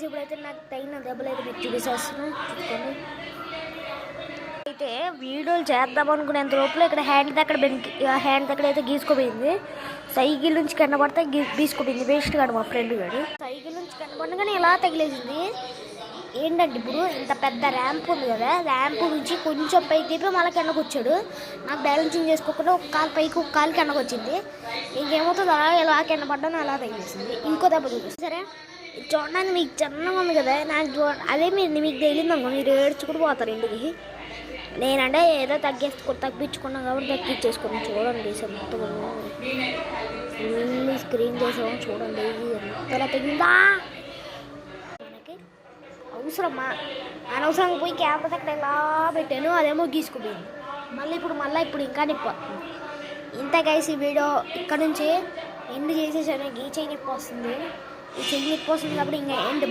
Guys ఇప్పుడైతే నాకు తగిన దెబ్బలు అయితే మీకు చూపిస్తాను చూసుకోండి. అయితే వీడియోలు చేద్దాం అనుకునేంత లోపల ఇక్కడ హ్యాండ్ దగ్గర అయితే గీసుకోపోయింది. సైకిల్ నుంచి కింద పడితే గీసుకోపోయింది. వేస్ట్ కాదు మా ఫ్రెండ్ గారు. సైకిల్ నుంచి కింద పడగానే ఇలా తగిలేసింది. ఏంటంటే ఇప్పుడు ఇంత పెద్ద ర్యాంప్ ఉంది కదా, ర్యాంప్ నుంచి కొంచెం పైకి తిప్పి మళ్ళీ కిందకు వచ్చాడు. నాకు బ్యాలెన్సింగ్ చేసుకోకుండా ఒక కాలు పైకి ఒక కాలు కిందకు వచ్చింది. ఇంకేమవుతుంది అలా ఇలా కింద పడ్డాను అలా తగిలేసింది. ఇంకో దెబ్బ చూపిస్తుంది. సరే చూడడానికి మీకు చిన్నగా ఉంది కదా, నాకు అదే మీకు తగిలిందనుకో మీరు ఏడ్చుకుని పోతారు ఇంటికి. నేనంటే ఏదో తగ్గించుకున్నాం కాబట్టి తగ్గించేసుకున్నాను. చూడండి సొంతగా ఫుల్ స్క్రీన్ చేసాము చూడండి. ఎంతలా తగ్గిందా మనకి అవసరమా? అనవసరంగా పోయి కెమెరా దగ్గర ఎలా పెట్టాను అదేమో గీసుకుపోయింది. ఇప్పుడు ఇంకా నిప్పు ఇంత గైస్ ఈ వీడియో ఇక్కడ నుంచి ఎండ్ చేసేసాను. ఈ చెయ్యి నిప్పు వస్తుంది, ఈ చెయ్యి నిప్పు వస్తుంది కాబట్టి ఇంకా ఎండ్.